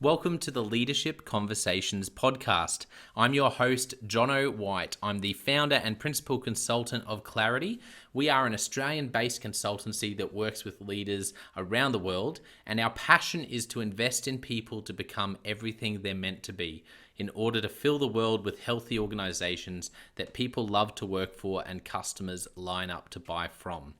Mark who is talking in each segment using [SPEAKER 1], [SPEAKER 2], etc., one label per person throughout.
[SPEAKER 1] Welcome to the Leadership Conversations podcast. I'm your host, Jono White. I'm the founder and principal consultant of Clarity. We are an Australian-based consultancy that works with leaders around the world, and our passion is to invest in people to become everything they're meant to be in order to fill the world with healthy organizations that people love to work for and customers line up to buy from.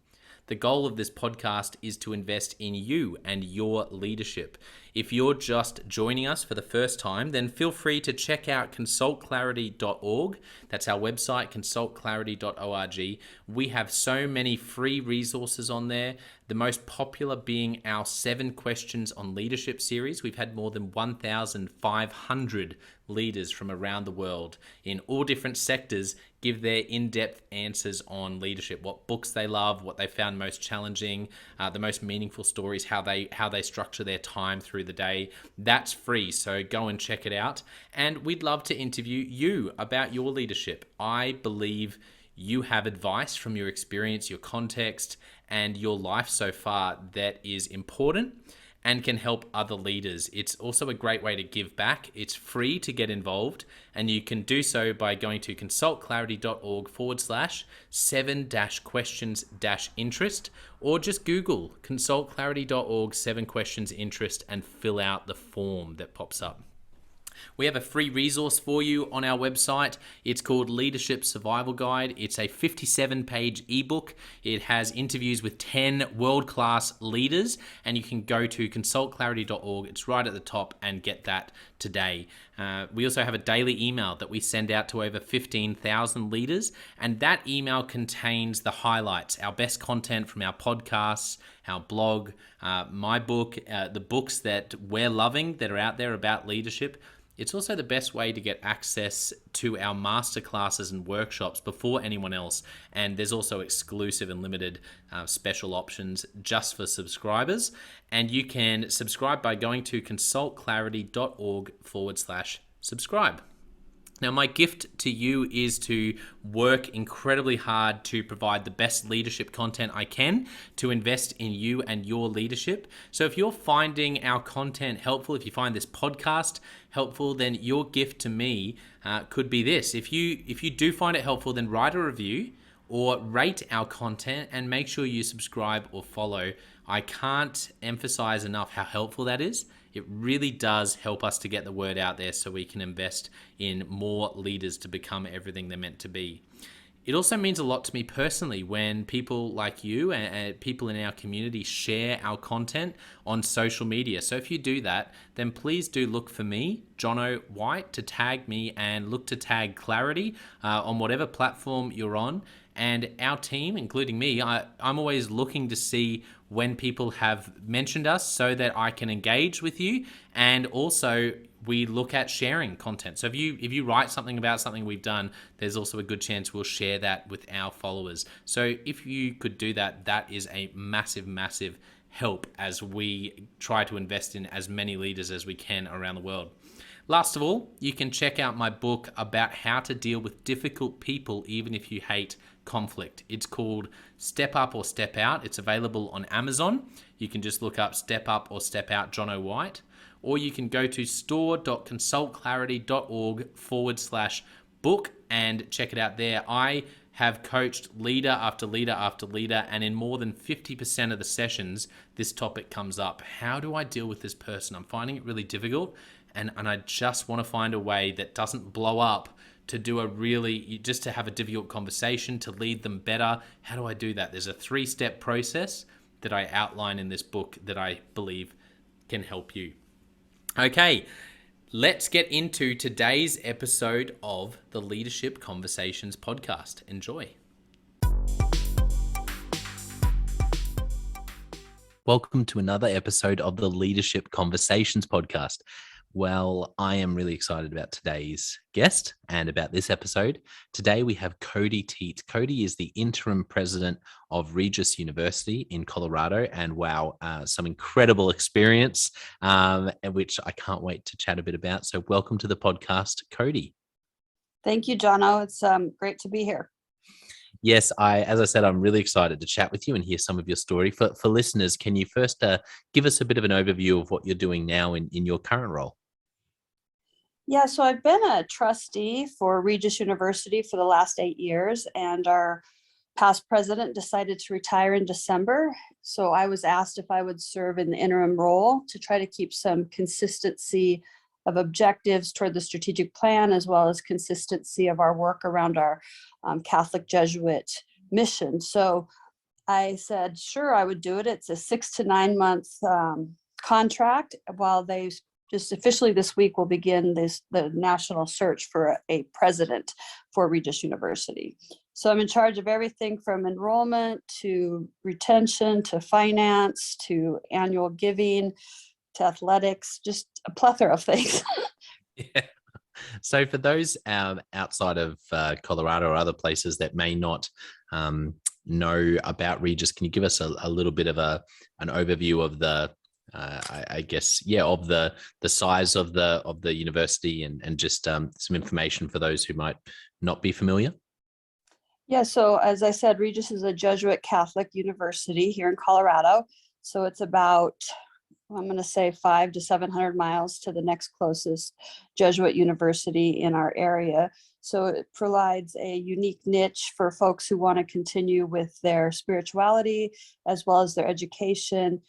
[SPEAKER 1] The goal of this podcast is to invest in you and your leadership. If you're just joining us for the first time, then feel free to check out consultclarity.org. That's our website, consultclarity.org. We have so many free resources on there, the most popular being our 7 Questions on Leadership series. We've had more than 1,500 leaders from around the world in all different sectors give their in-depth answers on leadership, what books they love, what they found most challenging, the most meaningful stories, how they structure their time through the day. That's free, so go and check it out. And we'd love to interview you about your leadership. I believe you have advice from your experience, your context, and your life so far that is important and can help other leaders. It's also a great way to give back. It's free to get involved, and you can do so by going to consultclarity.org/7-questions-interest, or just Google consultclarity.org 7 questions interest and fill out the form that pops up. We have a free resource for you on our website. It's called Leadership Survival Guide. It's a 57-page ebook. It has interviews with 10 world-class leaders, and you can go to consultclarity.org. It's right at the top, and get that today. We also have a daily email that we send out to over 15,000 leaders, and that email contains the highlights, our best content from our podcasts, our blog, my book, the books that we're loving that are out there about leadership. It's also the best way to get access to our masterclasses and workshops before anyone else. And there's also exclusive and limited special options just for subscribers. And you can subscribe by going to consultclarity.org/subscribe. Now, my gift to you is to work incredibly hard to provide the best leadership content I can to invest in you and your leadership. So if you're finding our content helpful, if you find this podcast helpful, then your gift to me could be this. If you do find it helpful, then write a review or rate our content and make sure you subscribe or follow. I can't emphasize enough how helpful that is. It really does help us to get the word out there so we can invest in more leaders to become everything they're meant to be. It also means a lot to me personally when people like you and people in our community share our content on social media. So if you do that, then please do look for me, Jono White, to tag me, and look to tag Clarity on whatever platform you're on. And our team, including me, I'm always looking to see when people have mentioned us so that I can engage with you. And also we look at sharing content. So if you write something about something we've done, there's also a good chance we'll share that with our followers. So if you could do that, that is a massive, massive help as we try to invest in as many leaders as we can around the world. Last of all, you can check out my book about how to deal with difficult people even if you hate conflict. It's called Step Up or Step Out. It's available on Amazon. You can just look up Step Up or Step Out Jono White, or you can go to store.consultclarity.org/book and check it out there. I have coached leader after leader after leader, and in more than 50% of the sessions, this topic comes up. How do I deal with this person? I'm finding it really difficult, and I just want to find a way that doesn't blow up to do just to have a difficult conversation, to lead them better. How do I do that? There's a 3-step process that I outline in this book that I believe can help you. Okay, let's get into today's episode of the Leadership Conversations podcast. Enjoy. Welcome to another episode of the Leadership Conversations podcast. Well, I am really excited about today's guest and about this episode. Today we have Cody Teets. Cody is the Interim President of Regis University in Colorado, and wow, some incredible experience, which I can't wait to chat a bit about. So welcome to the podcast, Cody.
[SPEAKER 2] Thank you, Jono. It's great to be here.
[SPEAKER 1] Yes, as I said, I'm really excited to chat with you and hear some of your story. For listeners, can you first give us a bit of an overview of what you're doing now in your current role?
[SPEAKER 2] Yeah, so I've been a trustee for Regis University for the last 8 years, and our past president decided to retire in December. So I was asked if I would serve in the interim role to try to keep some consistency of objectives toward the strategic plan, as well as consistency of our work around our Catholic Jesuit mission. So I said, sure, I would do it. It's a 6 to 9 month contract while they just officially this week will begin the national search for a president for Regis University. So I'm in charge of everything from enrollment to retention to finance to annual giving to athletics, just a plethora of things.
[SPEAKER 1] Yeah. So for those outside of Colorado or other places that may not know about Regis, can you give us a little bit of an overview of the I guess, yeah, of the size of the university and just some information for those who might not be familiar?
[SPEAKER 2] Yeah, so as I said, Regis is a Jesuit Catholic university here in Colorado. So it's about, I'm going to say 500 to 700 miles to the next closest Jesuit university in our area. So it provides a unique niche for folks who want to continue with their spirituality as well as their education,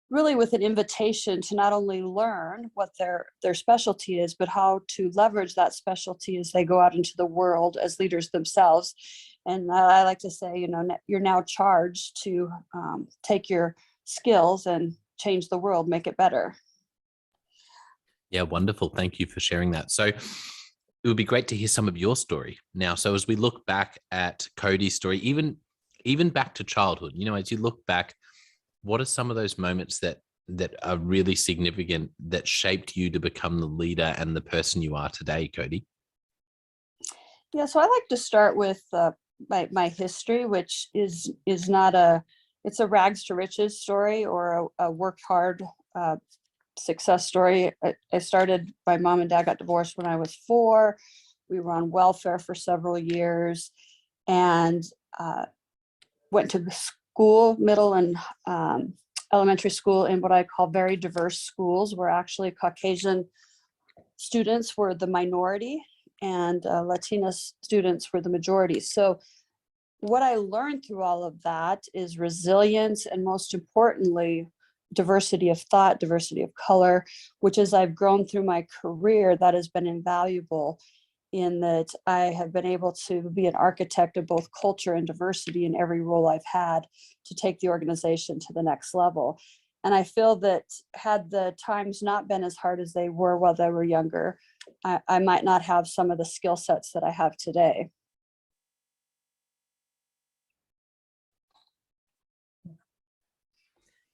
[SPEAKER 2] really with an invitation to not only learn what their specialty is, but how to leverage that specialty as they go out into the world as leaders themselves. And I like to say, you're now charged to take your skills and change the world, make it better.
[SPEAKER 1] Yeah, wonderful. Thank you for sharing that. So it would be great to hear some of your story now. So as we look back at Cody's story, even back to childhood, as you look back, what are some of those moments that are really significant that shaped you to become the leader and the person you are today, Cody?
[SPEAKER 2] Yeah, so I like to start with my history, which is not it's a rags to riches story or a work hard success story. I started, my mom and dad got divorced when I was 4. We were on welfare for several years and went to school, middle and elementary school in what I call very diverse schools, where actually Caucasian students were the minority and Latina students were the majority. So what I learned through all of that is resilience, and most importantly, diversity of thought, diversity of color, which as I've grown through my career, that has been invaluable in that I have been able to be an architect of both culture and diversity in every role I've had to take the organization to the next level. And I feel that had the times not been as hard as they were while they were younger, I might not have some of the skill sets that I have today.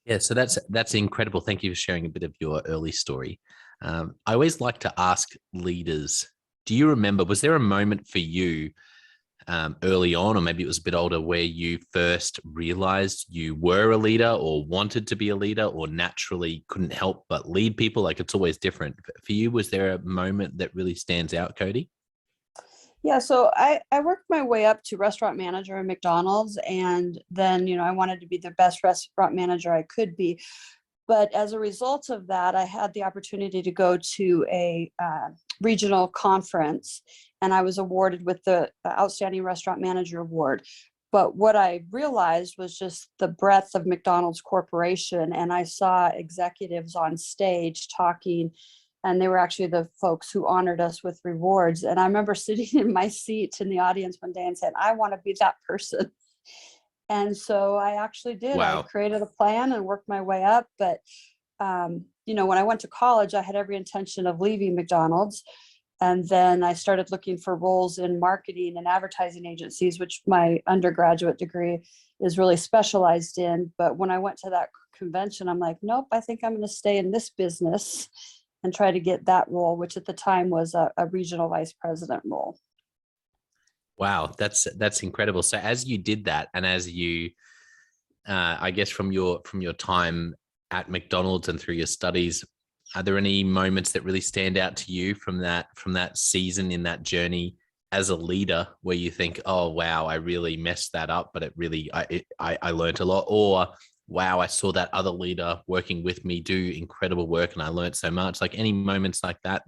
[SPEAKER 1] Yeah, so that's incredible. Thank you for sharing a bit of your early story. I always like to ask leaders, do you remember, was there a moment for you early on, or maybe it was a bit older, where you first realized you were a leader or wanted to be a leader or naturally couldn't help but lead people? Like, it's always different. For you, was there a moment that really stands out, Cody?
[SPEAKER 2] Yeah, so I worked my way up to restaurant manager at McDonald's, and then, I wanted to be the best restaurant manager I could be. But as a result of that, I had the opportunity to go to a regional conference, and I was awarded with the Outstanding Restaurant Manager Award. But what I realized was just the breadth of McDonald's Corporation, and I saw executives on stage talking, and they were actually the folks who honored us with rewards. And I remember sitting in my seat in the audience one day and said, I want to be that person. And so I actually did. I
[SPEAKER 1] Wow.
[SPEAKER 2] created a plan and worked my way up. But, when I went to college, I had every intention of leaving McDonald's. And then I started looking for roles in marketing and advertising agencies, which my undergraduate degree is really specialized in. But when I went to that convention, I'm like, nope, I think I'm going to stay in this business and try to get that role, which at the time was a regional vice president role.
[SPEAKER 1] Wow, that's incredible. So as you did that, and as you, I guess from your time at McDonald's and through your studies, are there any moments that really stand out to you from that season in that journey as a leader where you think, oh, wow, I really messed that up, but it really, I learned a lot? Or, wow, I saw that other leader working with me do incredible work and I learned so much. Like any moments like that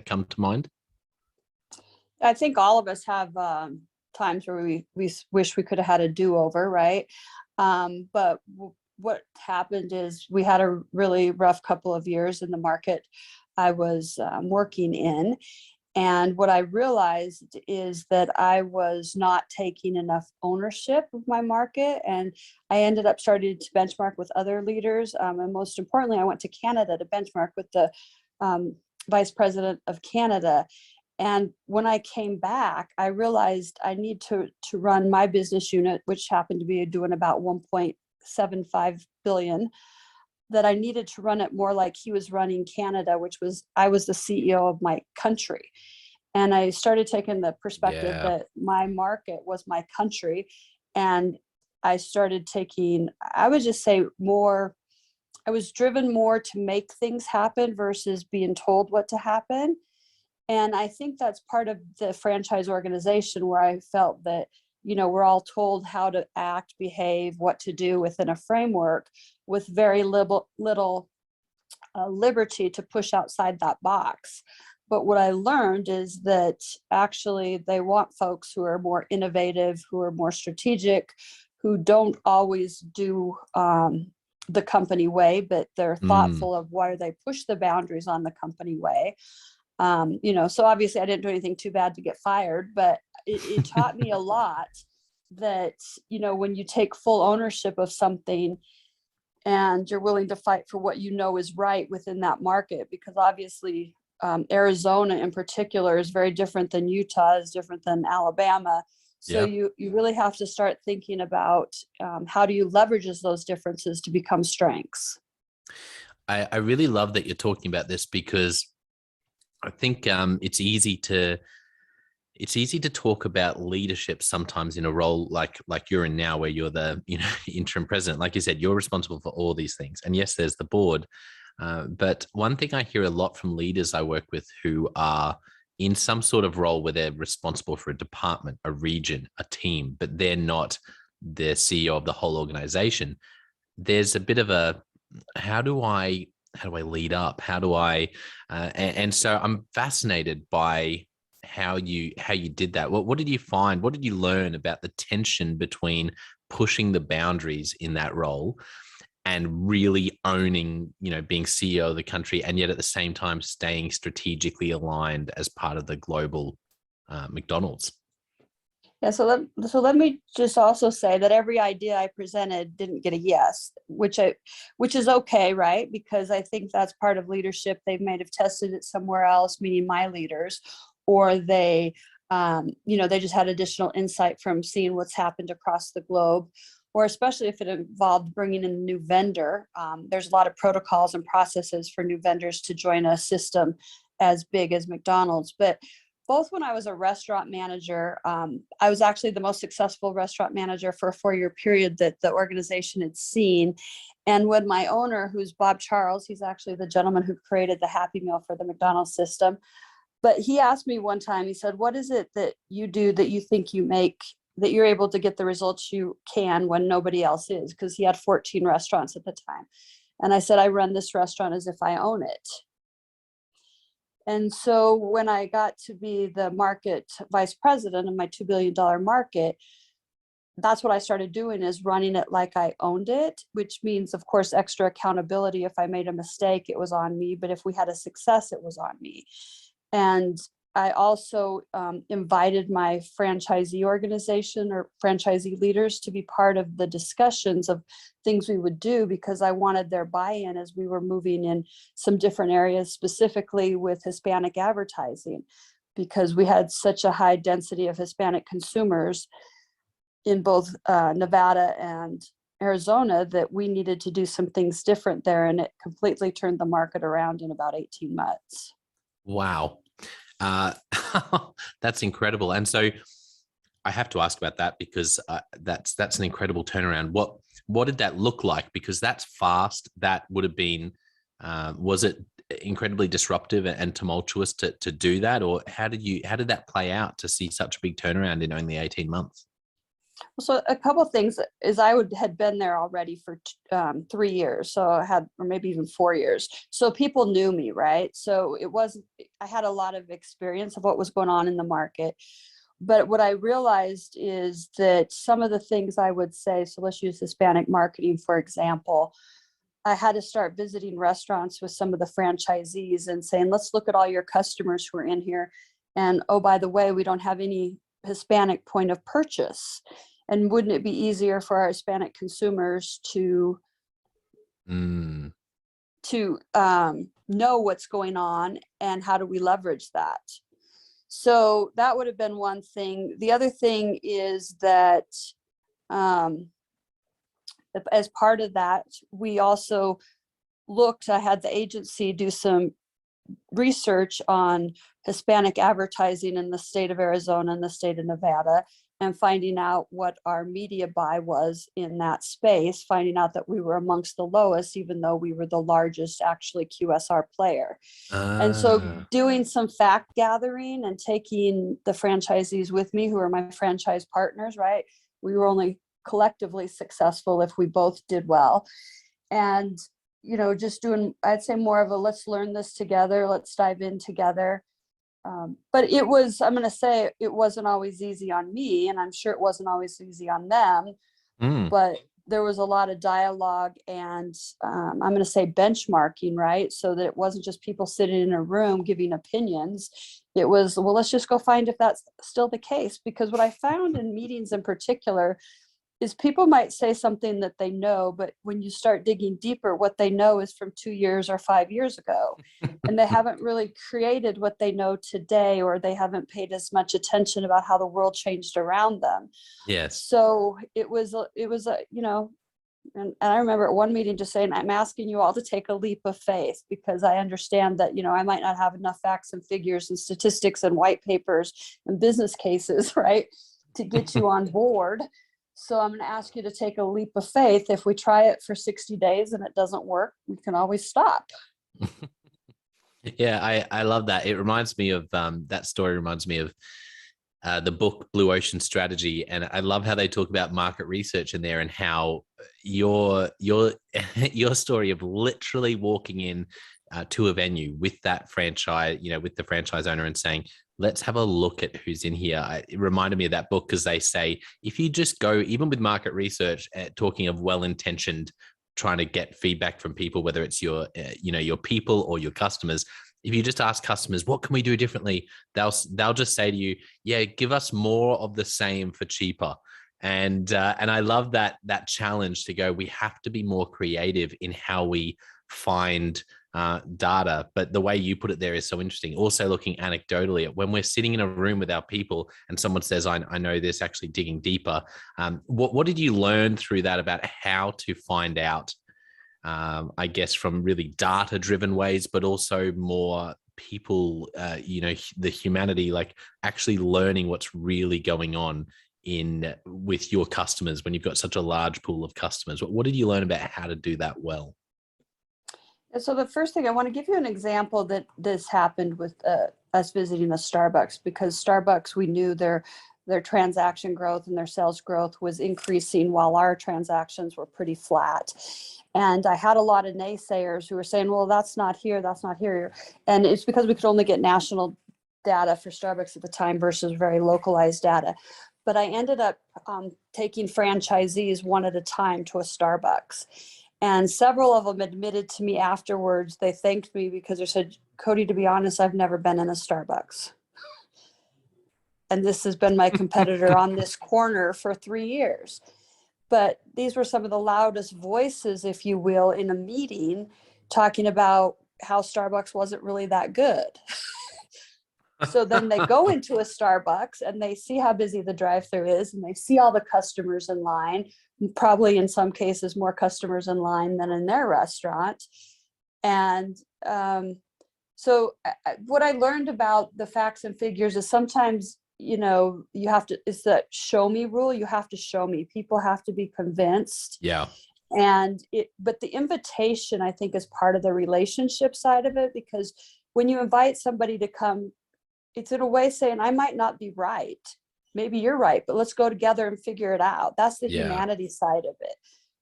[SPEAKER 1] come to mind?
[SPEAKER 2] I think all of us have times where we wish we could have had a do-over, right? But what happened is we had a really rough couple of years in the market I was working in. And what I realized is that I was not taking enough ownership of my market. And I ended up starting to benchmark with other leaders. And most importantly, I went to Canada to benchmark with the vice president of Canada. And when I came back, I realized I need to run my business unit, which happened to be doing about 1.75 billion, that I needed to run it more like he was running Canada, which was, I was the CEO of my country. And I started taking the perspective that my market was my country. And I started taking, I would just say more, I was driven more to make things happen versus being told what to happen. And I think that's part of the franchise organization where I felt that, you know, we're all told how to act, behave, what to do within a framework with very little liberty to push outside that box. But what I learned is that actually they want folks who are more innovative, who are more strategic, who don't always do the company way, but they're thoughtful of why they push the boundaries on the company way. You know, so obviously I didn't do anything too bad to get fired, but it taught me a lot that, you know, when you take full ownership of something and you're willing to fight for what you know is right within that market, because obviously Arizona in particular is very different than Utah, is different than Alabama. So you really have to start thinking about how do you leverage those differences to become strengths.
[SPEAKER 1] I really love that you're talking about this, because I think it's easy to talk about leadership sometimes in a role like you're in now, where you're the interim president. Like you said, you're responsible for all these things, and yes, there's the board. But one thing I hear a lot from leaders I work with who are in some sort of role where they're responsible for a department, a region, a team, but they're not the CEO of the whole organization. There's a bit of a, how do I lead up? How do I, and so I'm fascinated by how you did that. What did you find? What did you learn about the tension between pushing the boundaries in that role and really owning, being CEO of the country, and yet at the same time staying strategically aligned as part of the global McDonald's?
[SPEAKER 2] Yeah, so let me just also say that every idea I presented didn't get a yes, which is okay, right? Because I think that's part of leadership. They might have tested it somewhere else, meaning my leaders, or they just had additional insight from seeing what's happened across the globe, or especially if it involved bringing in a new vendor. There's a lot of protocols and processes for new vendors to join a system as big as McDonald's. But both when I was a restaurant manager, I was actually the most successful restaurant manager for a 4-year period that the organization had seen. And when my owner, who's Bob Charles, he's actually the gentleman who created the Happy Meal for the McDonald's system. But he asked me one time, he said, what is it that you do that you think you make, that you're able to get the results you can when nobody else is? Because he had 14 restaurants at the time. And I said, I run this restaurant as if I own it. And so when I got to be the market vice president of my $2 billion market, that's what I started doing, is running it like I owned it, which means, of course, extra accountability. If I made a mistake, it was on me. But if we had a success, it was on me. And I also invited my franchisee organization or franchisee leaders to be part of the discussions of things we would do, because I wanted their buy-in as we were moving in some different areas, specifically with Hispanic advertising, because we had such a high density of Hispanic consumers in both Nevada and Arizona that we needed to do some things different there. And it completely turned the market around in about 18 months.
[SPEAKER 1] Wow. That's incredible. And so I have to ask about that, because that's an incredible turnaround. What did that look like? Because that's fast. That would have been, was it incredibly disruptive and tumultuous to do that? Or how did that play out to see such a big turnaround in only 18 months?
[SPEAKER 2] So a couple of things is had been there already for 3 years. So or maybe even 4 years. So people knew me, right? So I had a lot of experience of what was going on in the market. But what I realized is that some of the things I would say, so let's use Hispanic marketing, for example. I had to start visiting restaurants with some of the franchisees and saying, let's look at all your customers who are in here. And oh, by the way, we don't have any Hispanic point of purchase. And wouldn't it be easier for our Hispanic consumers to know what's going on and how do we leverage that? So that would have been one thing. The other thing is that as part of that, we also I had the agency do some research on Hispanic advertising in the state of Arizona and the state of Nevada, and finding out what our media buy was in that space, finding out that we were amongst the lowest, even though we were the largest actually QSR player. And so doing some fact gathering and taking the franchisees with me, who are my franchise partners, right? We were only collectively successful if we both did well. And, just doing, I'd say more of a, let's learn this together, let's dive in together. But I'm going to say it wasn't always easy on me, and I'm sure it wasn't always easy on them, but there was a lot of dialogue and I'm going to say benchmarking, right? So that it wasn't just people sitting in a room giving opinions. It was, well, let's just go find if that's still the case. Because what I found in meetings in particular is people might say something that they know, but when you start digging deeper, what they know is from 2 years or 5 years ago. And they haven't really created what they know today, or they haven't paid as much attention about how the world changed around them.
[SPEAKER 1] Yes.
[SPEAKER 2] So it was and I remember at one meeting just saying, I'm asking you all to take a leap of faith, because I understand that, I might not have enough facts and figures and statistics and white papers and business cases, right, to get you on board. So I'm going to ask you to take a leap of faith. If we try it for 60 days and it doesn't work, we can always stop.
[SPEAKER 1] Yeah, I love that. It reminds me of that story reminds me of the book Blue Ocean Strategy. And I love how they talk about market research in there, and how your story of literally walking in to a venue with that franchise, with the franchise owner, and saying, let's have a look at who's in here. It reminded me of that book, because they say, if you just go, even with market research, talking of well-intentioned, trying to get feedback from people, whether it's your people or your customers, if you just ask customers, what can we do differently? They'll just say to you, yeah, give us more of the same for cheaper. And I love that challenge to go, we have to be more creative in how we find data. But the way you put it there is so interesting. Also looking anecdotally at when we're sitting in a room with our people and someone says, I know this, actually digging deeper. What did you learn through that about how to find out, I guess, from really data-driven ways, but also more people, the humanity, like actually learning what's really going on with your customers when you've got such a large pool of customers? What did you learn about how to do that well?
[SPEAKER 2] So the first thing, I want to give you an example that this happened with us visiting a Starbucks, because Starbucks, we knew their transaction growth and their sales growth was increasing while our transactions were pretty flat. And I had a lot of naysayers who were saying, well, that's not here, that's not here. And it's because we could only get national data for Starbucks at the time versus very localized data. But I ended up taking franchisees one at a time to a Starbucks. And several of them admitted to me afterwards, they thanked me because they said, Cody, to be honest, I've never been in a Starbucks. And this has been my competitor on this corner for 3 years. But these were some of the loudest voices, if you will, in a meeting talking about how Starbucks wasn't really that good. So then they go into a Starbucks and they see how busy the drive-thru is, and they see all the customers in line, probably in some cases more customers in line than in their restaurant. And so what I learned about the facts and figures is sometimes, you have to, it's that show me rule. You have to show me. People have to be convinced.
[SPEAKER 1] Yeah.
[SPEAKER 2] But the invitation, I think, is part of the relationship side of it, because when you invite somebody to come, it's in a way saying, I might not be right. Maybe you're right, but let's go together and figure it out. That's the humanity side of it,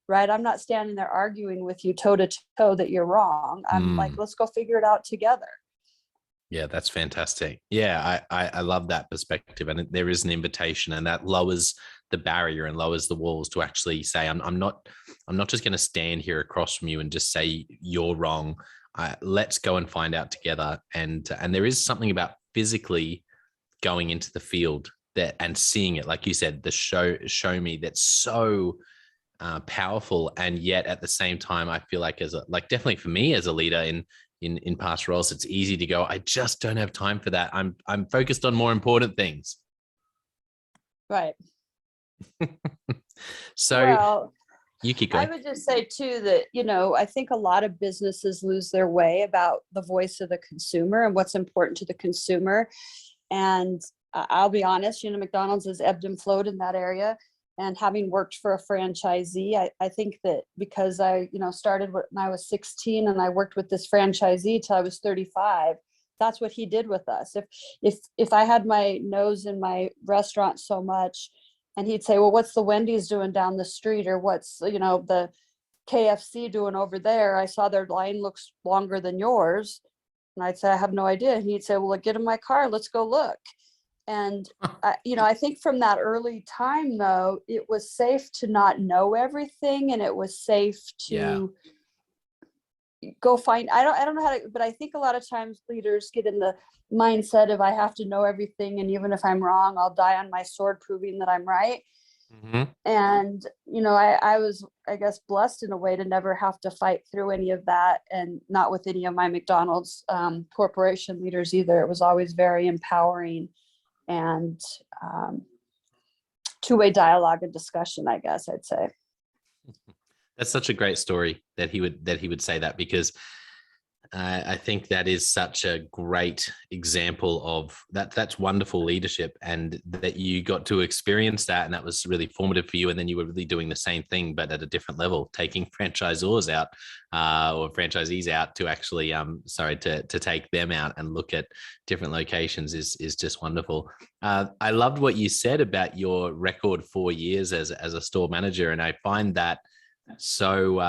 [SPEAKER 2] right? I'm not standing there arguing with you toe to toe that you're wrong. I'm like, let's go figure it out together.
[SPEAKER 1] Yeah, that's fantastic. Yeah, I love that perspective. And there is an invitation, and that lowers the barrier and lowers the walls to actually say, I'm not just going to stand here across from you and just say you're wrong. Let's go and find out together. And there is something about physically going into the field that and seeing it, like you said, the show me, that's so powerful. And yet at the same time, I feel like definitely for me as a leader in past roles, it's easy to go, I just don't have time for that. I'm focused on more important things.
[SPEAKER 2] Right.
[SPEAKER 1] So
[SPEAKER 2] well,
[SPEAKER 1] you keep going.
[SPEAKER 2] I would just say too that, I think a lot of businesses lose their way about the voice of the consumer and what's important to the consumer. And I'll be honest, McDonald's has ebbed and flowed in that area. And having worked for a franchisee, I think that because I, started when I was 16 and I worked with this franchisee till I was 35, that's what he did with us. If I had my nose in my restaurant so much, and he'd say, well, what's the Wendy's doing down the street? Or what's, the KFC doing over there? I saw their line looks longer than yours. And I'd say, I have no idea. And he'd say, well, get in my car, let's go look. And, I think from that early time, though, it was safe to not know everything. And it was safe to go find, I don't know how to, but I think a lot of times leaders get in the mindset of I have to know everything. And even if I'm wrong, I'll die on my sword proving that I'm right. Mm-hmm. And, I was, I guess, blessed in a way to never have to fight through any of that, and not with any of my McDonald's corporation leaders either. It was always very empowering and two-way dialogue and discussion, I guess I'd say.
[SPEAKER 1] That's such a great story that he would say that, because I think that is such a great example of that. That's wonderful leadership, and that you got to experience that, and that was really formative for you. And then you were really doing the same thing, but at a different level, taking franchisors out or franchisees out to actually, to take them out and look at different locations is just wonderful. I loved what you said about your record 4 years as a store manager, and I find that so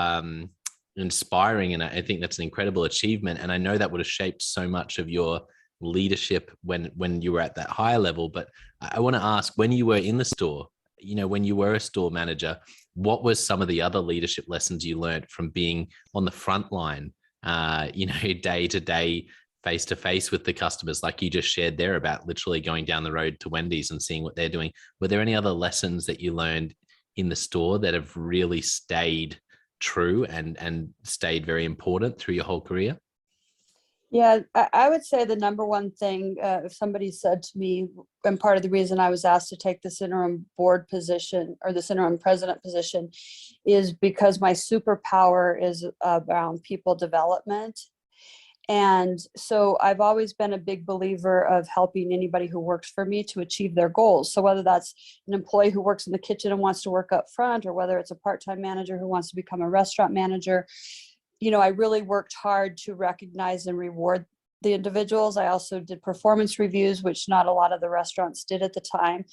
[SPEAKER 1] inspiring, and I think that's an incredible achievement. And I know that would have shaped so much of your leadership when you were at that higher level. But I want to ask, when you were in the store, when you were a store manager, what was some of the other leadership lessons you learned from being on the front line, day to day, face to face with the customers, like you just shared there about literally going down the road to Wendy's and seeing what they're doing? Were there any other lessons that you learned in the store that have really stayed true and stayed very important through your whole career?
[SPEAKER 2] Yeah, I would say the number one thing, if somebody said to me, and part of the reason I was asked to take this interim board position or this interim president position, is because my superpower is around people development. And so I've always been a big believer of helping anybody who works for me to achieve their goals. So whether that's an employee who works in the kitchen and wants to work up front, or whether it's a part-time manager who wants to become a restaurant manager, I really worked hard to recognize and reward the individuals. I also did performance reviews, which not a lot of the restaurants did at the time.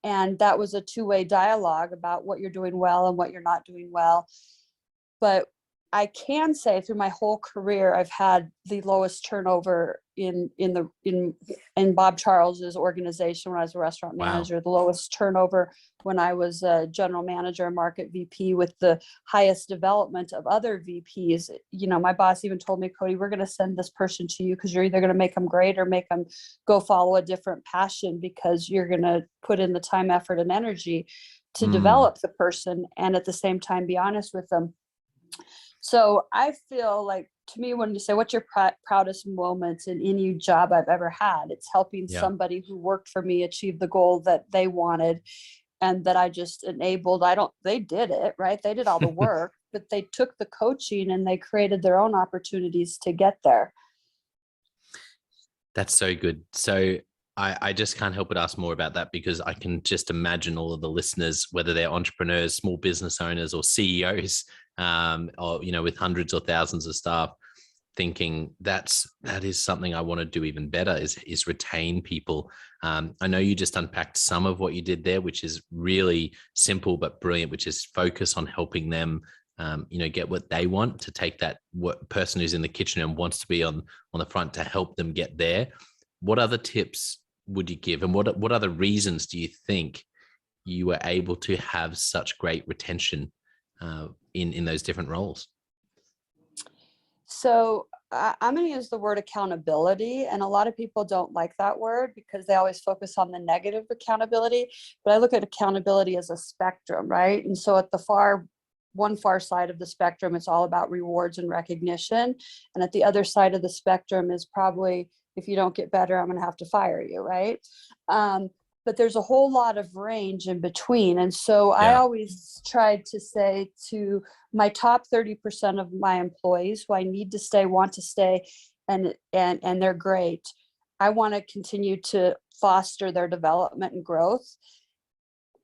[SPEAKER 2] And that was a two-way dialogue about what you're doing well and what you're not doing well. But I can say through my whole career, I've had the lowest turnover in Bob Charles's organization when I was a restaurant manager. Wow. The lowest turnover when I was a general manager and market VP, with the highest development of other VPs. My boss even told me, Cody, we're going to send this person to you because you're either going to make them great or make them go follow a different passion, because you're going to put in the time, effort, and energy to develop the person and at the same time be honest with them. So I feel like, to me, when you say what's your proudest moments in any job I've ever had, it's helping somebody who worked for me achieve the goal that they wanted and that I just enabled. They did it, right? They did all the work, but they took the coaching and they created their own opportunities to get there.
[SPEAKER 1] That's so good. So I just can't help but ask more about that, because I can just imagine all of the listeners, whether they're entrepreneurs, small business owners, or CEOs, or, with hundreds or thousands of staff, thinking that is something I want to do even better, is retain people. I know you just unpacked some of what you did there, which is really simple but brilliant, which is focus on helping them, get what they want, to take that person who's in the kitchen and wants to be on the front, to help them get there. What other tips would you give, and what other reasons do you think you were able to have such great retention in those different roles?
[SPEAKER 2] So I'm going to use the word accountability, and a lot of people don't like that word because they always focus on the negative accountability. But I look at accountability as a spectrum, right? And so at the one far side of the spectrum, it's all about rewards and recognition. And at the other side of the spectrum is probably, if you don't get better, I'm going to have to fire you, right? But there's a whole lot of range in between. And so I always tried to say to my top 30% of my employees who I need to stay, want to stay, and they're great, I want to continue to foster their development and growth.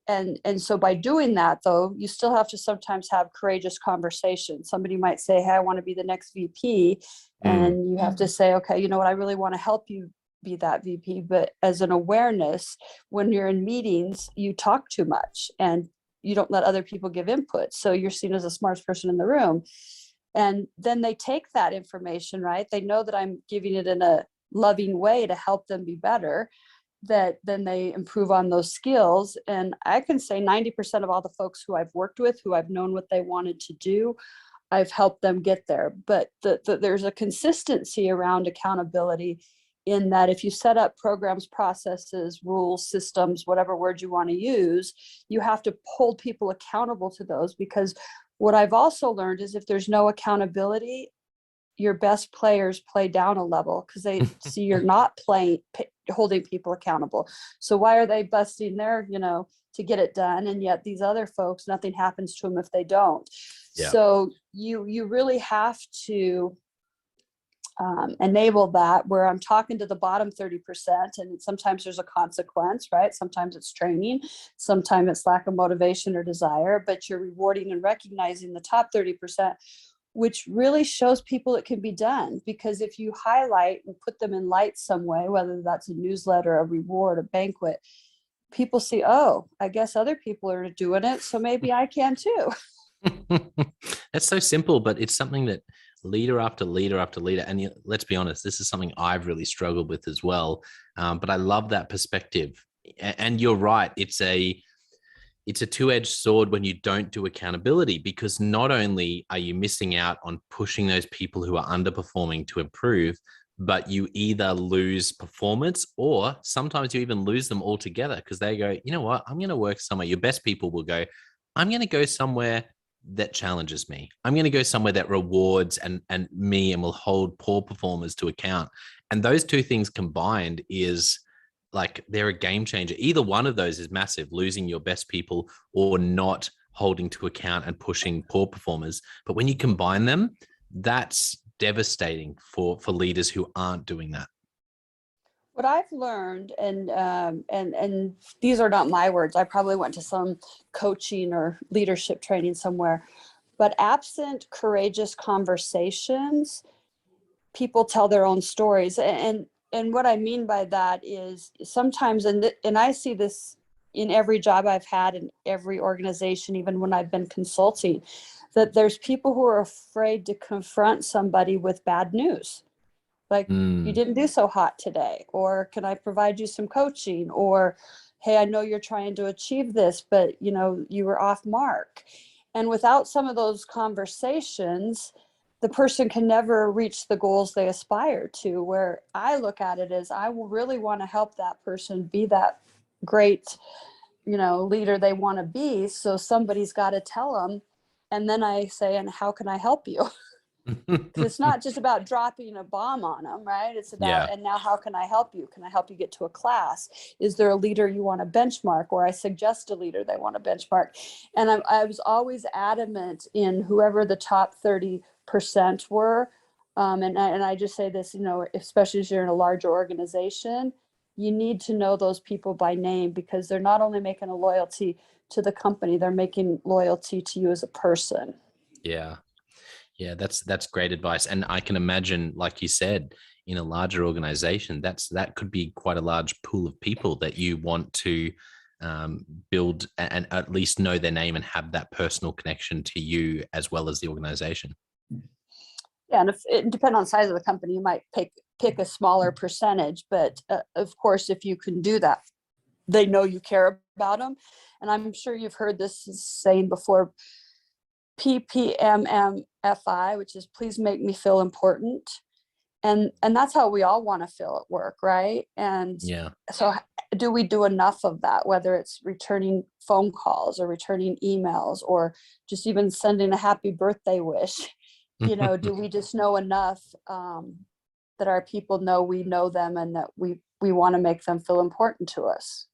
[SPEAKER 2] And so by doing that, though, you still have to sometimes have courageous conversations. Somebody might say, hey, I want to be the next VP. And you have to say, okay, you know what, I really want to help you be that VP. But as an awareness, when you're in meetings, you talk too much and you don't let other people give input. So you're seen as the smartest person in the room. And then they take that information, right? They know that I'm giving it in a loving way to help them be better, that then they improve on those skills. And I can say 90% of all the folks who I've worked with, who I've known what they wanted to do, I've helped them get there. But there's a consistency around accountability, in that if you set up programs, processes, rules, systems, whatever word you want to use, you have to hold people accountable to those. Because what I've also learned is if there's no accountability, your best players play down a level because they see you're not holding people accountable. So why are they busting their, to get it done? And yet these other folks, nothing happens to them if they don't. Yeah. So you really have to enable that, where I'm talking to the bottom 30%, and sometimes there's a consequence, right? Sometimes it's training, sometimes it's lack of motivation or desire, but you're rewarding and recognizing the top 30%, which really shows people it can be done. Because if you highlight and put them in light some way, whether that's a newsletter, a reward, a banquet, people see, oh, I guess other people are doing it, so maybe I can too.
[SPEAKER 1] That's so simple, but it's something that leader after leader after leader, and let's be honest, this is something I've really struggled with as well. But I love that perspective. And you're right, it's a two-edged sword when you don't do accountability, because not only are you missing out on pushing those people who are underperforming to improve, but you either lose performance, or sometimes you even lose them altogether, because they go, you know what, I'm going to work somewhere. Your best people will go, I'm going to go somewhere that challenges me. I'm going to go somewhere that rewards and me, and will hold poor performers to account. And those two things combined is like, they're a game changer. Either one of those is massive, losing your best people or not holding to account and pushing poor performers. But when you combine them, that's devastating for leaders who aren't doing that.
[SPEAKER 2] What I've learned, and these are not my words, I probably went to some coaching or leadership training somewhere, but absent courageous conversations, people tell their own stories. And what I mean by that is sometimes, and I see this in every job I've had, in every organization, even when I've been consulting, that there's people who are afraid to confront somebody with bad news. Like, you didn't do so hot today, or can I provide you some coaching? Or, hey, I know you're trying to achieve this, but you were off mark. And without some of those conversations, the person can never reach the goals they aspire to. Where I look at it as, I will really want to help that person be that great, leader they want to be. So somebody's got to tell them. And then I say, and how can I help you? Because it's not just about dropping a bomb on them, right? It's about, and now how can I help you? Can I help you get to a class? Is there a leader you want to benchmark? Or I suggest a leader they want to benchmark. And I was always adamant in whoever the top 30% were. And I just say this, especially as you're in a larger organization, you need to know those people by name, because they're not only making a loyalty to the company, they're making loyalty to you as a person.
[SPEAKER 1] Yeah. Yeah, that's great advice. And I can imagine, like you said, in a larger organization, that could be quite a large pool of people that you want to build and at least know their name and have that personal connection to you as well as the organization.
[SPEAKER 2] Yeah, and if it depends on the size of the company, you might pick a smaller percentage, but of course, if you can do that, they know you care about them. And I'm sure you've heard this saying before, PPMMFI, which is please make me feel important. And that's how we all want to feel at work, right? And
[SPEAKER 1] Yeah.
[SPEAKER 2] so do we do enough of that, whether it's returning phone calls or returning emails or just even sending a happy birthday wish? Do we just know enough that our people know we know them and that we want to make them feel important to us?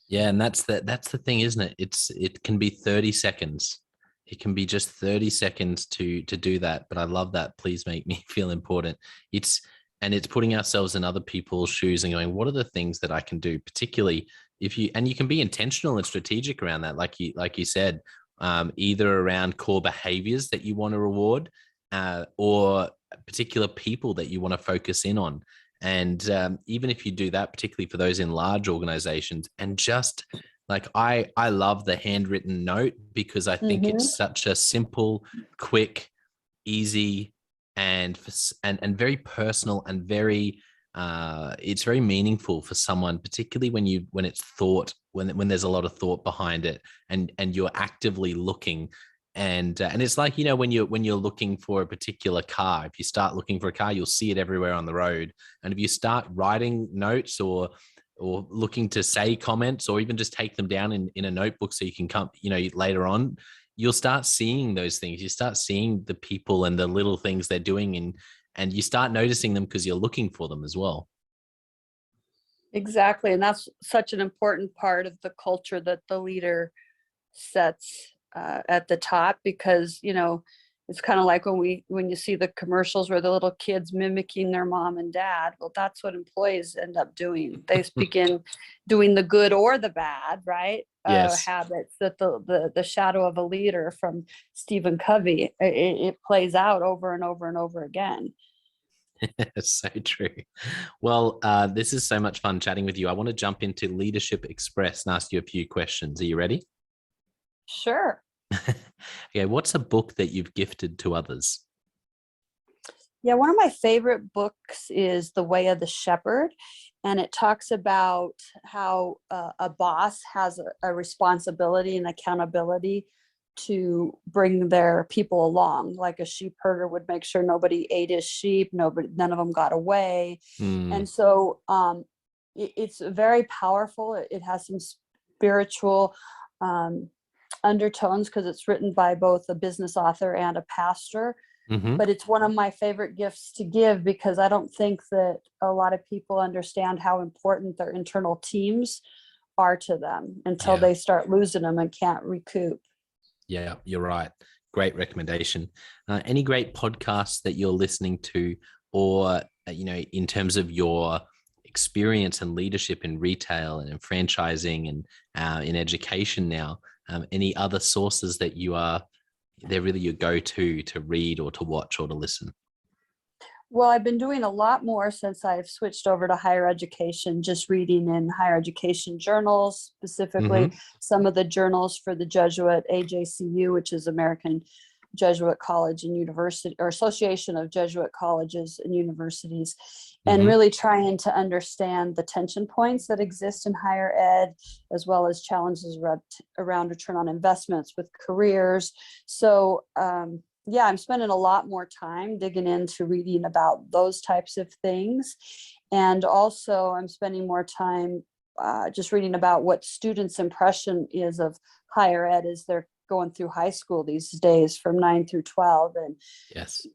[SPEAKER 1] Yeah, and that's the thing, isn't it? It can be 30 seconds. It can be just 30 seconds to do that. But I love that. Please make me feel important. It's putting ourselves in other people's shoes and going, what are the things that I can do, particularly if you can be intentional and strategic around that, like you said, either around core behaviors that you want to reward, or particular people that you want to focus in on. And even if you do that, particularly for those in large organizations, and just like I love the handwritten note because I think
[SPEAKER 2] Mm-hmm.
[SPEAKER 1] it's such a simple, quick, easy, and very personal and very it's very meaningful for someone, particularly when it's thought, when there's a lot of thought behind it, and you're actively looking. And it's like, when you're looking for a particular car, if you start looking for a car, you'll see it everywhere on the road. And if you start writing notes or looking to say comments, or even just take them down in a notebook so you can come, later on, you'll start seeing those things. You start seeing the people and the little things they're doing, and you start noticing them because you're looking for them as well.
[SPEAKER 2] Exactly. And that's such an important part of the culture that the leader sets at the top, because it's kind of like when you see the commercials where the little kids mimicking their mom and dad. Well, that's what employees end up doing. They begin doing the good or the bad, right?
[SPEAKER 1] Yes.
[SPEAKER 2] Habits that the shadow of a leader from Stephen Covey, it plays out over and over and over again.
[SPEAKER 1] It's so true. Well, this is so much fun chatting with you. I want to jump into Leadership Express and ask you a few questions. Are you ready?
[SPEAKER 2] Sure.
[SPEAKER 1] Okay, what's a book that you've gifted to others?
[SPEAKER 2] Yeah, one of my favorite books is The Way of the Shepherd, and it talks about how a boss has a responsibility and accountability to bring their people along, like a sheep herder would make sure nobody ate his sheep, none of them got away.
[SPEAKER 1] Mm,
[SPEAKER 2] And so it's very powerful. It has some spiritual undertones because it's written by both a business author and a pastor.
[SPEAKER 1] hmm.
[SPEAKER 2] But it's one of my favorite gifts to give because I don't think that a lot of people understand how important their internal teams are to them until
[SPEAKER 1] Yeah,
[SPEAKER 2] they start losing them and can't recoup.
[SPEAKER 1] yeah, you're right. Great recommendation. Any great podcasts that you're listening to, or in terms of your experience and leadership in retail and in franchising and in education now, any other sources that they're really your go-to to read or to watch or to listen?
[SPEAKER 2] Well, I've been doing a lot more since I've switched over to higher education, just reading in higher education journals, specifically
[SPEAKER 1] Hmm.
[SPEAKER 2] some of the journals for the Jesuit AJCU, which is American Jesuit College and University, or Association of Jesuit Colleges and Universities, and
[SPEAKER 1] Hmm.
[SPEAKER 2] really trying to understand the tension points that exist in higher ed, as well as challenges around return on investments with careers. So, yeah, I'm spending a lot more time digging into reading about those types of things. And also I'm spending more time just reading about what students' impression is of higher ed as they're going through high school these days from 9 through 12. And,
[SPEAKER 1] Yes.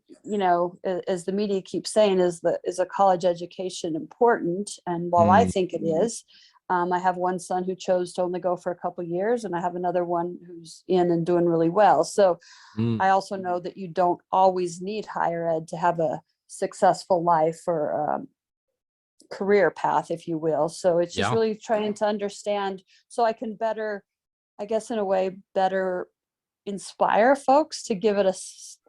[SPEAKER 2] as the media keeps saying, is a college education important? And while I
[SPEAKER 1] Mm,
[SPEAKER 2] think it is, I have one son who chose to only go for a couple of years, and I have another one who's in and doing really well. So
[SPEAKER 1] mm,
[SPEAKER 2] I also know that you don't always need higher ed to have a successful life or career path, if you will. So it's just
[SPEAKER 1] yeah.
[SPEAKER 2] really trying to understand so I can better, I guess, in a way, better inspire folks to give it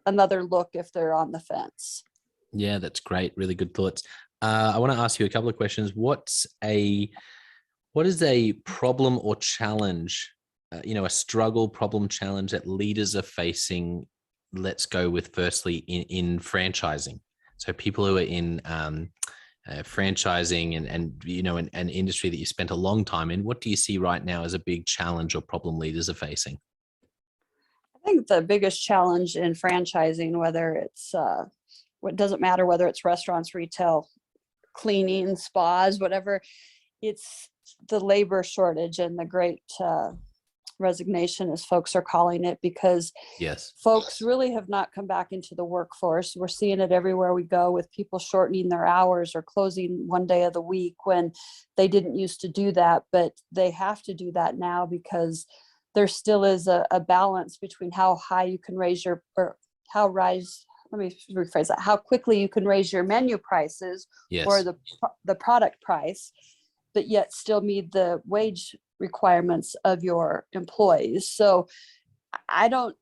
[SPEAKER 2] another look if they're on the fence.
[SPEAKER 1] Yeah, that's great. Really good thoughts. I want to ask you a couple of questions. What is a problem or challenge, a struggle, problem, challenge that leaders are facing? Let's go with firstly in franchising. So people who are in franchising and an industry that you spent a long time in, what do you see right now as a big challenge or problem leaders are facing?
[SPEAKER 2] I think the biggest challenge in franchising, whether it's what doesn't matter whether it's restaurants, retail, cleaning, spas, whatever, it's the labor shortage and the great resignation, as folks are calling it, because
[SPEAKER 1] yes,
[SPEAKER 2] folks really have not come back into the workforce. We're seeing it everywhere we go, with people shortening their hours or closing one day of the week when they didn't used to do that, but they have to do that now because there still is a balance between how high you can raise your, or let me rephrase that, how quickly you can raise your menu prices
[SPEAKER 1] yes,
[SPEAKER 2] or the product price, but yet still meet the wage requirements of your employees. So I don't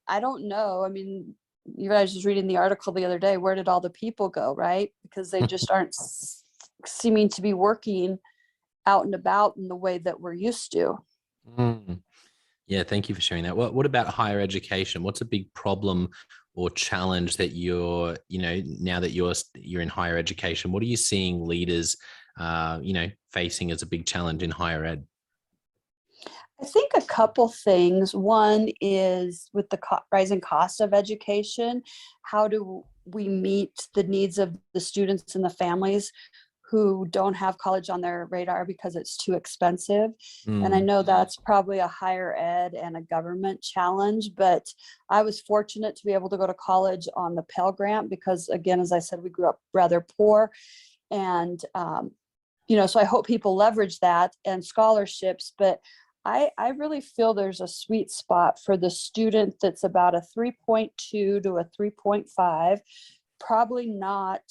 [SPEAKER 2] know. I mean, you guys just reading the article the other day, where did all the people go, right? Because they just aren't seeming to be working out and about in the way that we're used to.
[SPEAKER 1] Mm. Yeah, thank you for sharing that. What about higher education? What's a big problem or challenge that you're, now that you're in higher education, what are you seeing leaders, facing as a big challenge in higher ed?
[SPEAKER 2] I think a couple things. One is with the rising cost of education, how do we meet the needs of the students and the families who don't have college on their radar because it's too expensive? And I know that's probably a higher ed and a government challenge, but I was fortunate to be able to go to college on the Pell Grant because, again, as I said, we grew up rather poor. And, so I hope people leverage that and scholarships, but I really feel there's a sweet spot for the student that's about a 3.2 to a 3.5, probably not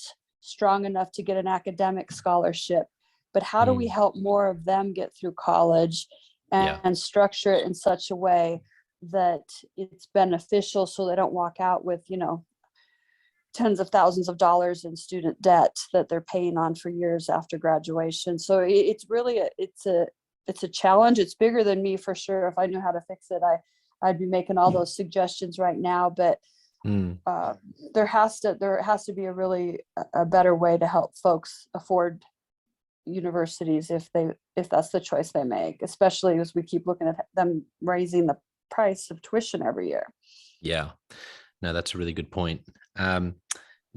[SPEAKER 2] strong enough to get an academic scholarship, but how do we help more of them get through college and structure it in such a way that it's beneficial so they don't walk out with, tens of thousands of dollars in student debt that they're paying on for years after graduation. So it's really it's a challenge. It's bigger than me for sure. If I knew how to fix it, I'd be making all those suggestions right now. But there has to be a better way to help folks afford universities if that's the choice they make, especially as we keep looking at them raising the price of tuition every year.
[SPEAKER 1] Yeah, no, that's a really good point.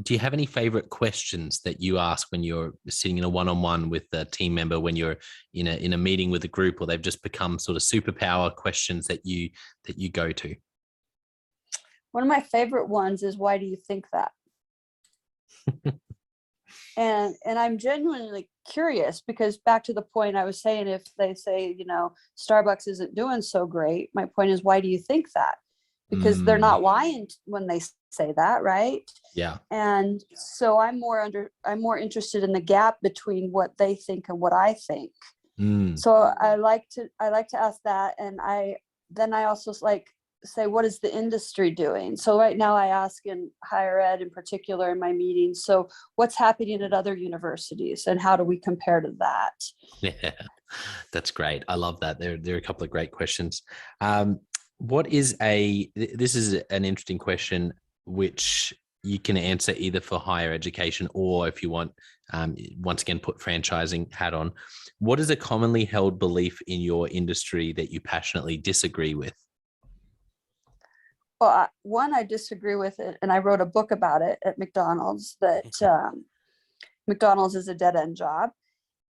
[SPEAKER 1] Do you have any favorite questions that you ask when you're sitting in a one-on-one with a team member, when you're in a meeting with a group, or they've just become sort of superpower questions that you go to?
[SPEAKER 2] One of my favorite ones is, why do you think that? and I'm genuinely curious, because back to the point I was saying, if they say, Starbucks isn't doing so great, my point is, why do you think that? Because they're not lying when they say that, right?
[SPEAKER 1] Yeah.
[SPEAKER 2] And so I'm more interested in the gap between what they think and what I think. So I like to ask that, and I also say, what is the industry doing? So right now I ask in higher ed in particular in my meetings, so what's happening at other universities and how do we compare to that?
[SPEAKER 1] Yeah, that's great. I love that. There are a couple of great questions. This is an interesting question, which you can answer either for higher education, or if you want, once again, put franchising hat on. What is a commonly held belief in your industry that you passionately disagree with?
[SPEAKER 2] Well, one, I disagree with it, and I wrote a book about it at McDonald's, that McDonald's is a dead-end job.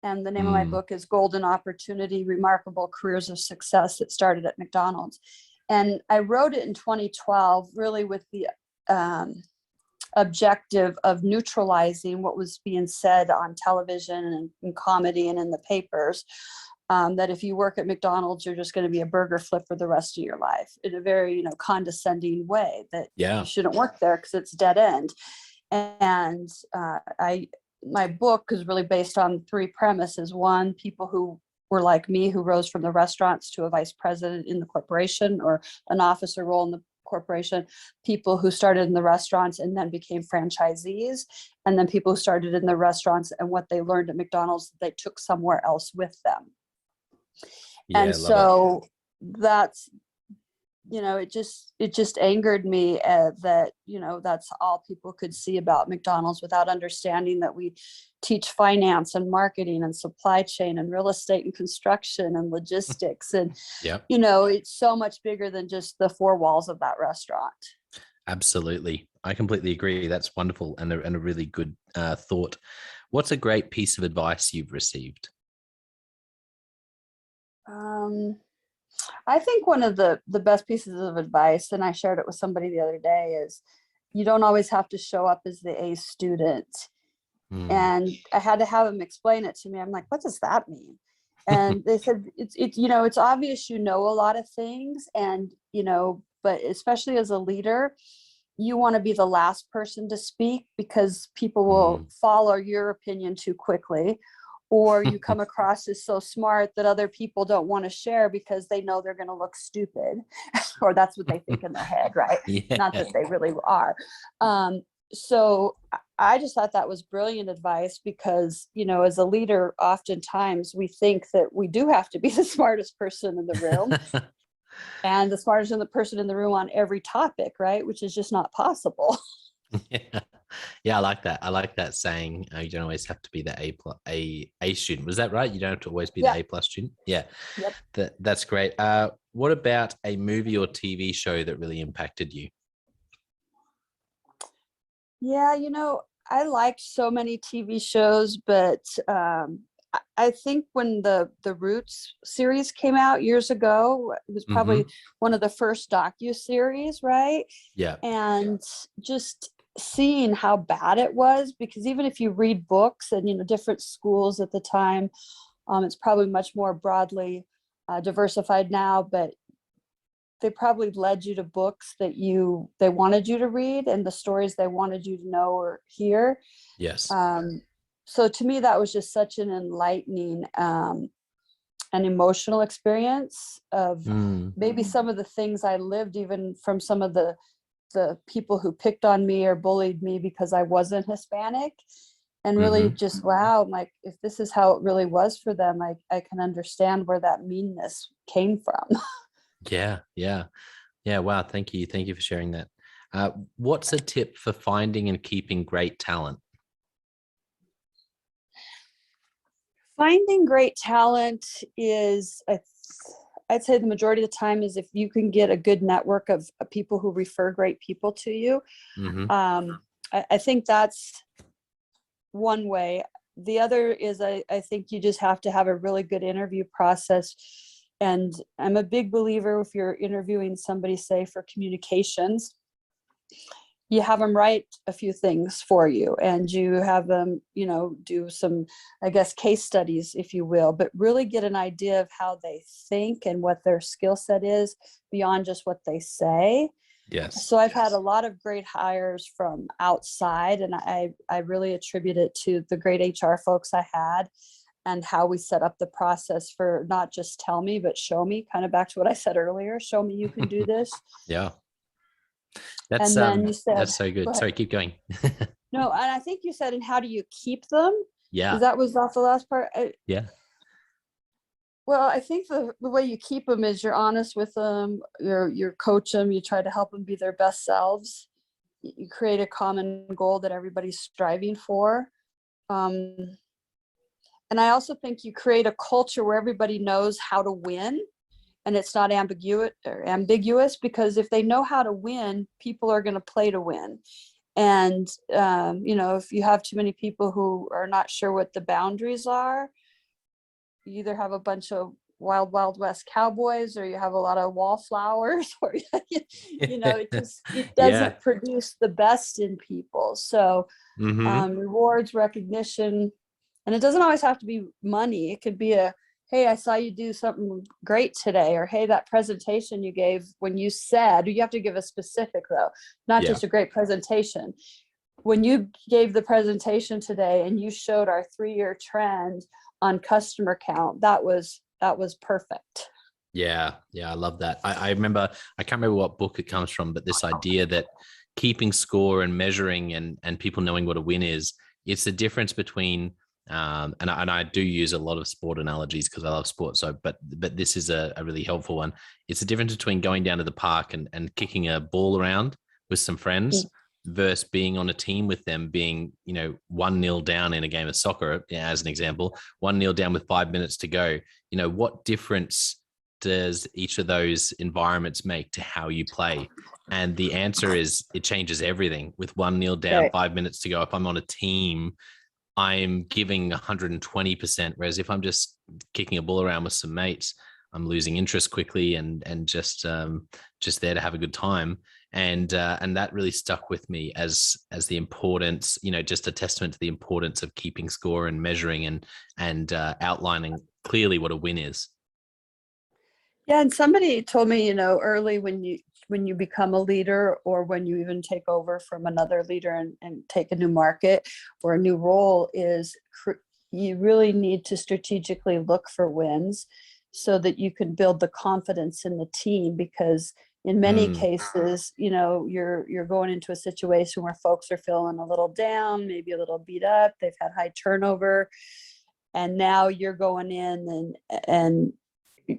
[SPEAKER 2] And the name of my book is Golden Opportunity, Remarkable Careers of Success that started at McDonald's. And I wrote it in 2012, really with the objective of neutralizing what was being said on television and in comedy and in the papers, that if you work at McDonald's, you're just going to be a burger flip for the rest of your life, in a very, condescending way, that you shouldn't work there because it's dead end. And my book is really based on three premises. One, people who were like me, who rose from the restaurants to a vice president in the corporation or an officer role in the corporation, people who started in the restaurants and then became franchisees, and then people who started in the restaurants and what they learned at McDonald's, they took somewhere else with them.
[SPEAKER 1] Yeah,
[SPEAKER 2] And
[SPEAKER 1] I love
[SPEAKER 2] so that's, it just angered me that, that's all people could see about McDonald's without understanding that we teach finance and marketing and supply chain and real estate and construction and logistics. And,
[SPEAKER 1] Yeah,
[SPEAKER 2] it's so much bigger than just the four walls of that restaurant.
[SPEAKER 1] absolutely. I completely agree. That's wonderful and a really good thought. What's a great piece of advice you've received?
[SPEAKER 2] I think one of the best pieces of advice, and I shared it with somebody the other day, is you don't always have to show up as the A student. And I had to have them explain it to me. I'm like, what does that mean? And they said, it's obvious, a lot of things, and, but especially as a leader, you want to be the last person to speak because people will follow your opinion too quickly, or you come across as so smart that other people don't want to share because they know they're going to look stupid, or that's what they think in their head, right?
[SPEAKER 1] Yeah.
[SPEAKER 2] Not that they really are. So I just thought that was brilliant advice because, as a leader, oftentimes we think that we do have to be the smartest person in the room and the smartest person in the room on every topic, right? Which is just not possible.
[SPEAKER 1] Yeah, I like that. I like that saying. You don't always have to be the A student. Was that right? You don't have to always be the A+ student. Yeah,
[SPEAKER 2] Yep.
[SPEAKER 1] That's great. What about a movie or TV show that really impacted you?
[SPEAKER 2] Yeah, I liked so many TV shows, but I think when the Roots series came out years ago, it was probably one of the first docu-series, right?
[SPEAKER 1] Yeah.
[SPEAKER 2] And just seeing how bad it was, because even if you read books and, different schools at the time, it's probably much more broadly diversified now, but they probably led you to books that they wanted you to read and the stories they wanted you to know or hear.
[SPEAKER 1] Yes.
[SPEAKER 2] So to me, that was just such an enlightening and emotional experience of maybe some of the things I lived, even from some of the people who picked on me or bullied me because I wasn't Hispanic, and really just, wow, like, if this is how it really was for them, I can understand where that meanness came from.
[SPEAKER 1] Yeah. Wow. Thank you. Thank you for sharing that. What's a tip for finding and keeping great talent?
[SPEAKER 2] Finding great talent is, I'd say the majority of the time, is if you can get a good network of people who refer great people to you. I think that's one way. The other is I think you just have to have a really good interview process. And I'm a big believer, if you're interviewing somebody, say for communications, you have them write a few things for you, and you have them, do some, I guess, case studies, if you will, but really get an idea of how they think and what their skill set is beyond just what they say.
[SPEAKER 1] Yes.
[SPEAKER 2] So I've had a lot of great hires from outside, and I really attribute it to the great HR folks I had and how we set up the process for not just tell me, but show me, kind of back to what I said earlier, show me you can do this.
[SPEAKER 1] Yeah. That's
[SPEAKER 2] And then you said,
[SPEAKER 1] that's so good. Sorry, keep going.
[SPEAKER 2] No, and I think you said, and how do you keep them?
[SPEAKER 1] Yeah.
[SPEAKER 2] That was off the last part.
[SPEAKER 1] Yeah.
[SPEAKER 2] Well, I think the way you keep them is you're honest with them, you coach them, you try to help them be their best selves. You create a common goal that everybody's striving for. And I also think you create a culture where everybody knows how to win, and it's not ambiguous, because if they know how to win, people are going to play to win. And, if you have too many people who are not sure what the boundaries are, you either have a bunch of wild, wild west cowboys, or you have a lot of wallflowers, or, it doesn't produce the best in people. So rewards, recognition, and it doesn't always have to be money. It could be hey, I saw you do something great today, or hey, that presentation you gave, when you said, you have to give a specific though, not just a great presentation. When you gave the presentation today and you showed our 3-year trend on customer count, that was perfect.
[SPEAKER 1] Yeah, I love that. I remember, I can't remember what book it comes from, but this idea that keeping score and measuring and people knowing what a win is, it's the difference between and I do use a lot of sport analogies because I love sport. So, but this is a really helpful one. It's the difference between going down to the park and kicking a ball around with some friends versus being on a team with them, being 1-0 down in a game of soccer, as an example, 1-0 down with 5 minutes to go. What difference does each of those environments make to how you play? And the answer is it changes everything. With 1-0 down,
[SPEAKER 2] Right.
[SPEAKER 1] 5 minutes to go, if I'm on a team, I'm giving 120%. Whereas if I'm just kicking a ball around with some mates, I'm losing interest quickly and just there to have a good time. And that really stuck with me as the importance, just a testament to the importance of keeping score and measuring and outlining clearly what a win is.
[SPEAKER 2] Yeah, and somebody told me, early when you become a leader, or when you even take over from another leader and take a new market or a new role, is you really need to strategically look for wins so that you can build the confidence in the team. Because in many cases, you're going into a situation where folks are feeling a little down, maybe a little beat up, they've had high turnover, and now you're going in and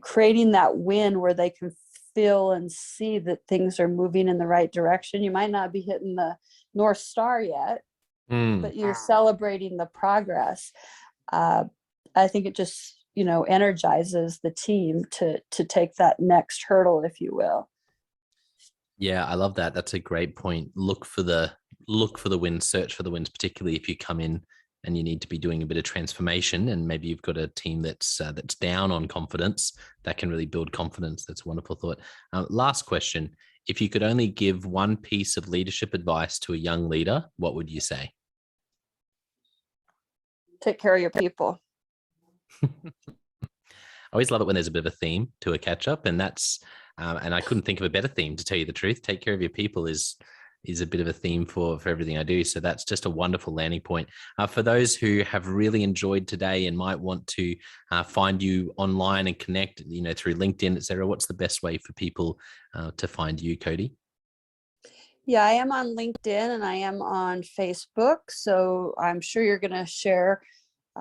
[SPEAKER 2] creating that win where they can feel and see that things are moving in the right direction. You might not be hitting the North Star yet, but you're celebrating the progress. I think it just, energizes the team to take that next hurdle, if you will.
[SPEAKER 1] Yeah, I love that. That's a great point. Look for the wins, search for the wins, particularly if you come in and you need to be doing a bit of transformation, and maybe you've got a team that's down on confidence. That can really build confidence. That's a wonderful thought. Last question: if you could only give one piece of leadership advice to a young leader, what would you say?
[SPEAKER 2] Take care of your people.
[SPEAKER 1] I always love it when there's a bit of a theme to a catch up, and that's and I couldn't think of a better theme, to tell you the truth. Take care of your people is a bit of a theme for everything I do. So that's just a wonderful landing point. For those who have really enjoyed today and might want to find you online and connect, through LinkedIn, etc., what's the best way for people to find you, Cody?
[SPEAKER 2] Yeah, I am on LinkedIn and I am on Facebook. So I'm sure you're going to share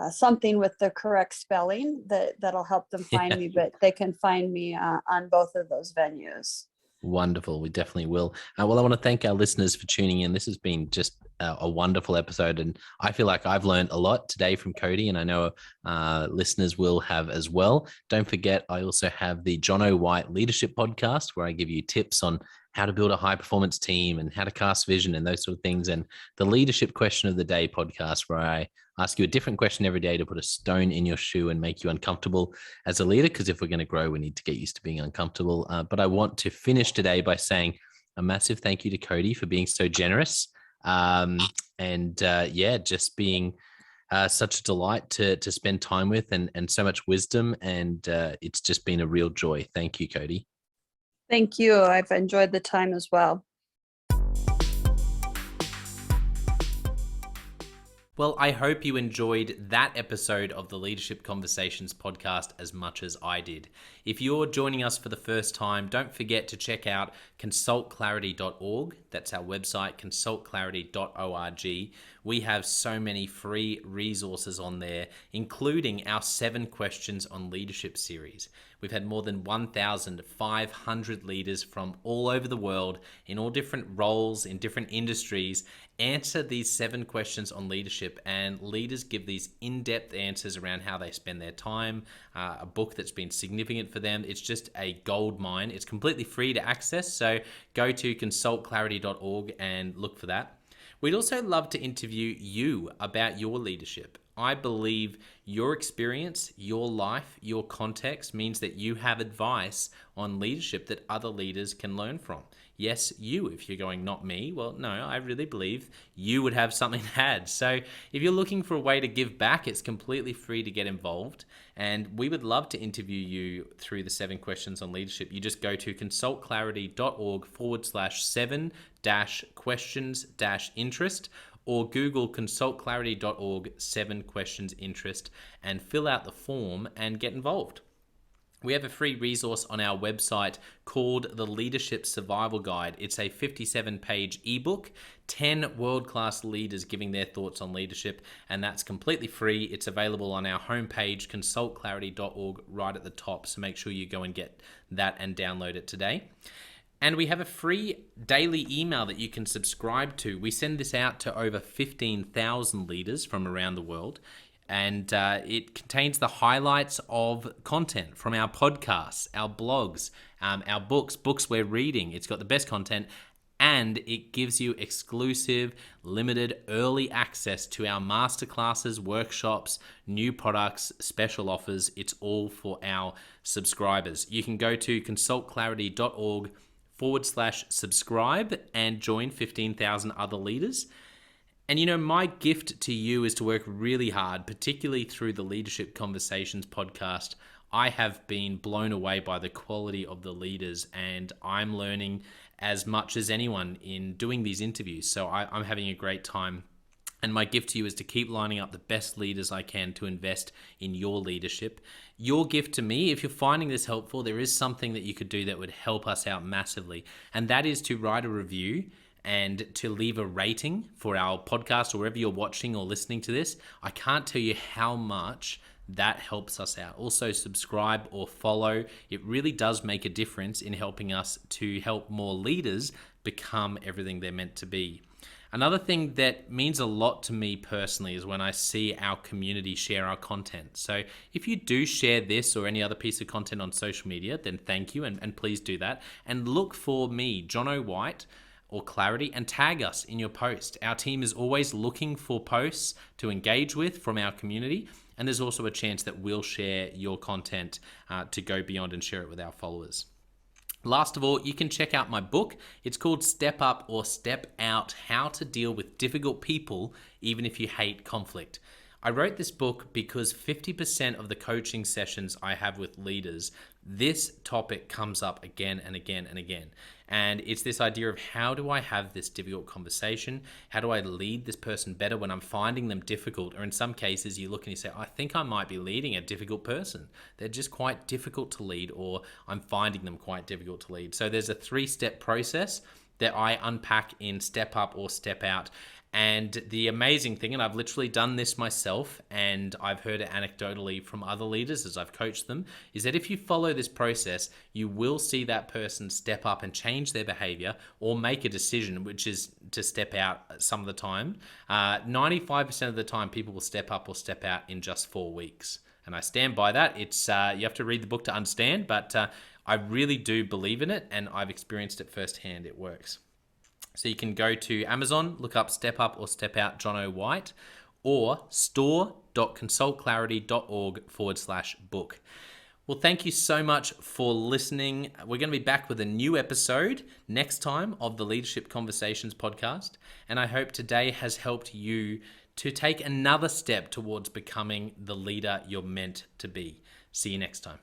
[SPEAKER 2] something with the correct spelling that'll help them find me, but they can find me on both of those venues.
[SPEAKER 1] Wonderful. We definitely will. Well, I want to thank our listeners for tuning in. This has been just a wonderful episode, and I feel like I've learned a lot today from Cody, and I know listeners will have as well. Don't forget, I also have the John O. White Leadership Podcast, where I give you tips on how to build a high performance team and how to cast vision and those sort of things, and the Leadership Question of the Day podcast, where I ask you a different question every day to put a stone in your shoe and make you uncomfortable as a leader. Because if we're going to grow, we need to get used to being uncomfortable. But I want to finish today by saying a massive thank you to Cody for being so generous. Just being such a delight to spend time with, and so much wisdom. And it's just been a real joy. Thank you, Cody.
[SPEAKER 2] Thank you. I've enjoyed the time as well.
[SPEAKER 1] Well, I hope you enjoyed that episode of the Leadership Conversations podcast as much as I did. If you're joining us for the first time, don't forget to check out consultclarity.org. That's our website, consultclarity.org. We have so many free resources on there, including our 7 Questions on Leadership series. We've had more than 1,500 leaders from all over the world in all different roles, in different industries, answer these 7 questions on leadership, and leaders give these in-depth answers around how they spend their time, a book that's been significant for them. It's just a gold mine. It's completely free to access, so go to consultclarity.org and look for that. We'd also love to interview you about your leadership. I believe your experience, your life, your context means that you have advice on leadership that other leaders can learn from. Yes, you, if you're going, not me, well, no, I really believe you would have something to add. So if you're looking for a way to give back, it's completely free to get involved. And we would love to interview you through the 7 Questions on Leadership. You just go to consultclarity.org/7-questions-interest, or Google consultclarity.org 7 questions interest and fill out the form and get involved. We have a free resource on our website called the Leadership Survival Guide. It's a 57-page ebook, 10 world-class leaders giving their thoughts on leadership, and that's completely free. It's available on our homepage, consultclarity.org, right at the top, so make sure you go and get that and download it today. And we have a free daily email that you can subscribe to. We send this out to over 15,000 leaders from around the world. And it contains the highlights of content from our podcasts, our blogs, our books we're reading. It's got the best content, and it gives you exclusive, limited, early access to our masterclasses, workshops, new products, special offers. It's all for our subscribers. You can go to consultclarity.org/subscribe and join 15,000 other leaders. And my gift to you is to work really hard, particularly through the Leadership Conversations podcast. I have been blown away by the quality of the leaders, and I'm learning as much as anyone in doing these interviews. So I'm having a great time. And my gift to you is to keep lining up the best leaders I can to invest in your leadership. Your gift to me, if you're finding this helpful, there is something that you could do that would help us out massively. And that is to write a review and to leave a rating for our podcast or wherever you're watching or listening to this. I can't tell you how much that helps us out. Also, subscribe or follow. It really does make a difference in helping us to help more leaders become everything they're meant to be. Another thing that means a lot to me personally is when I see our community share our content. So if you do share this or any other piece of content on social media, then thank you, and please do that. And look for me, Jono White, or Clarity, and tag us in your post. Our team is always looking for posts to engage with from our community, and there's also a chance that we'll share your content to go beyond and share it with our followers. Last of all, you can check out my book. It's called Step Up or Step Out: How to Deal with Difficult People Even If You Hate Conflict. I wrote this book because 50% of the coaching sessions I have with leaders, this topic comes up again and again and again. And it's this idea of, how do I have this difficult conversation? How do I lead this person better when I'm finding them difficult? Or in some cases, you look and you say, I think I might be leading a difficult person. They're just quite difficult to lead, or I'm finding them quite difficult to lead. So there's a 3-step process that I unpack in Step Up or Step Out. And the amazing thing, and I've literally done this myself, and I've heard it anecdotally from other leaders as I've coached them, is that if you follow this process, you will see that person step up and change their behavior or make a decision, which is to step out some of the time. 95% of the time, people will step up or step out in just 4 weeks. And I stand by that. It's you have to read the book to understand, but I really do believe in it, and I've experienced it firsthand. It works. So you can go to Amazon, look up Step Up or Step Out Jono White, or store.consultclarity.org/book. Well, thank you so much for listening. We're going to be back with a new episode next time of the Leadership Conversations podcast. And I hope today has helped you to take another step towards becoming the leader you're meant to be. See you next time.